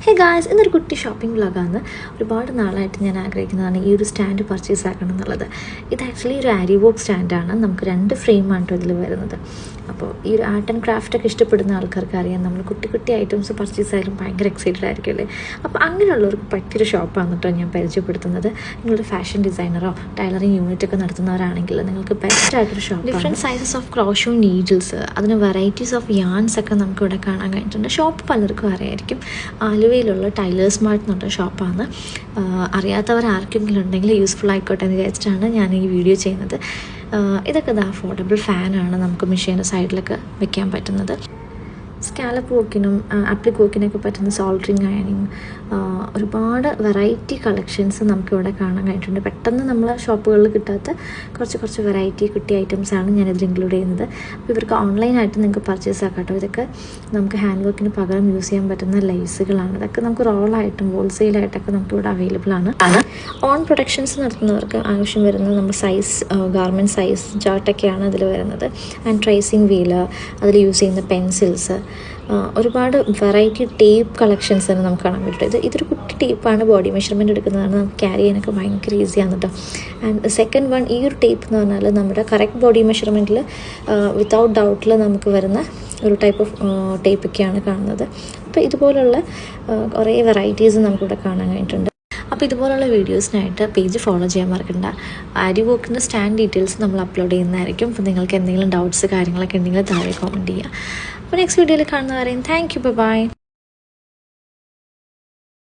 Hey guys, ഇന്നൊരു കുട്ടി shopping വ്ളോഗാണ്. ഒരുപാട് നാളായിട്ട് ഞാൻ ആഗ്രഹിക്കുന്നതാണ് ഈ ഒരു സ്റ്റാൻഡ് പർച്ചേസ് ആക്കണം എന്നുള്ളത്. ഇത് ആക്ച്വലി ഒരു ആരി വർക്ക് സ്റ്റാൻഡാണ്. നമുക്ക് 2 ഫ്രെയിമാണ് ഇതിൽ വരുന്നത്. അപ്പോൾ ഈ ഒരു ആർട്ട് ആൻഡ് ക്രാഫ്റ്റൊക്കെ ഇഷ്ടപ്പെടുന്ന ആൾക്കാർക്ക് അറിയാം, നമ്മൾ കുട്ടി കുട്ടി ഐറ്റംസ് പർച്ചേസ് ആയാലും ഭയങ്കര എക്സൈറ്റഡ് ആയിരിക്കും അല്ലേ. അപ്പോൾ അങ്ങനെയുള്ളവർക്ക് പറ്റിയൊരു ഷോപ്പാണ് കേട്ടോ ഞാൻ പരിചയപ്പെടുത്തുന്നത്. നിങ്ങളൊരു ഫാഷൻ ഡിസൈനറോ ടൈലറിങ് യൂണിറ്റൊക്കെ നടത്തുന്നവരാണെങ്കിൽ നിങ്ങൾക്ക് ബെസ്റ്റ് ആയിട്ടൊരു shop. Different sizes of crochet needles, അതിന് വെറൈറ്റീസ് ഓഫ് യാൺസ് ഒക്കെ നമുക്കിവിടെ കാണാൻ കഴിഞ്ഞിട്ടുണ്ട്. ഷോപ്പ് പലർക്കും അറിയായിരിക്കും. ആലുവയിലുള്ള ടൈലേഴ്സ് മാർട്ട് എന്നുള്ള ഷോപ്പാണ്. അറിയാത്തവർ ആർക്കെങ്കിലും ഉണ്ടെങ്കിൽ യൂസ്ഫുൾ ആയിക്കോട്ടെ എന്ന് വിചാരിച്ചിട്ടാണ് ഞാൻ ഈ വീഡിയോ ചെയ്യുന്നത്. ഇതൊക്കെ അഫോർഡബിൾ ഫാനാണ്, നമുക്ക് മെഷീൻ്റെ സൈഡിലൊക്കെ വെക്കാൻ പറ്റുന്നത്. സ്കാലപ്പ് വർക്കിനും ആപ്ലിക് വർക്കിനൊക്കെ പറ്റുന്ന സോൾഡറിങ് അയണിങ്, ഒരുപാട് വെറൈറ്റി കളക്ഷൻസ് നമുക്കിവിടെ കാണാൻ കഴിഞ്ഞിട്ടുണ്ട്. പെട്ടെന്ന് നമ്മൾ ഷോപ്പുകളിൽ കിട്ടാത്ത കുറച്ച് വെറൈറ്റി കുട്ടി ഐറ്റംസാണ് ഞാനിതിൽ ഇൻക്ലൂഡ് ചെയ്യുന്നത്. അപ്പോൾ ഇവർക്ക് ഓൺലൈനായിട്ട് നിങ്ങൾക്ക് പർച്ചേസ് ആക്കാം കേട്ടോ. ഇതൊക്കെ നമുക്ക് ഹാൻഡ് വർക്കിന് പകരം യൂസ് ചെയ്യാൻ പറ്റുന്ന ലൈസുകളാണ്. ഇതൊക്കെ നമുക്ക് റോളായിട്ടും ഹോൾസെയിലായിട്ടൊക്കെ നമുക്കിവിടെ അവൈലബിൾ ആണ്. ഓൺ പ്രൊഡക്ഷൻസ് നടത്തുന്നവർക്ക് ആവശ്യം വരുന്നത് നമ്മൾ സൈസ് ഗാർമെൻറ്റ് സൈസ് ചാർട്ടൊക്കെയാണ് അതിൽ വരുന്നത്. ആൻഡ് ട്രേസിങ് വീല്, അതിൽ യൂസ് ചെയ്യുന്ന പെൻസിൽസ്, ഒരുപാട് വെറൈറ്റി ടേപ്പ് കളക്ഷൻസ് തന്നെ നമുക്ക് കാണാൻ പറ്റും. ഇതൊരു കുട്ടി ടേപ്പാണ്, ബോഡി മെഷർമെൻറ്റ് എടുക്കുന്നതാണ്, നമുക്ക് ക്യാരി ചെയ്യാനൊക്കെ ഭയങ്കര ഈസിയാണ് കേട്ടോ. ആൻഡ് സെക്കൻഡ് വൺ, ഈ ഒരു ടേപ്പ് എന്ന് പറഞ്ഞാൽ നമ്മുടെ കറക്റ്റ് ബോഡി മെഷർമെൻറ്റിൽ വിത്തൗട്ട് ഡൗട്ടിൽ നമുക്ക് വരുന്ന ഒരു ടൈപ്പ് ഓഫ് ടേപ്പൊക്കെയാണ് കാണുന്നത്. അപ്പോൾ ഇതുപോലുള്ള കുറേ വെറൈറ്റീസ് നമുക്കിവിടെ കാണാൻ കഴിഞ്ഞിട്ടുണ്ട്. അപ്പോൾ ഇതുപോലുള്ള വീഡിയോസിനായിട്ട് പേജ് ഫോളോ ചെയ്യാൻ മറക്കണ്ട. ആരി വർക്കിൻ്റെ സ്റ്റാൻഡ് ഡീറ്റെയിൽസ് നമ്മൾ അപ്ലോഡ് ചെയ്യുന്നതായിരിക്കും. അപ്പോൾ നിങ്ങൾക്ക് എന്തെങ്കിലും ഡൗട്ട്സ് കാര്യങ്ങളൊക്കെ ഉണ്ടെങ്കിൽ താഴെ കമൻറ്റ് ചെയ്യുക. അപ്പോൾ നെക്സ്റ്റ് വീഡിയോയിൽ കാണുന്നവരെയും താങ്ക് യു, ബൈ.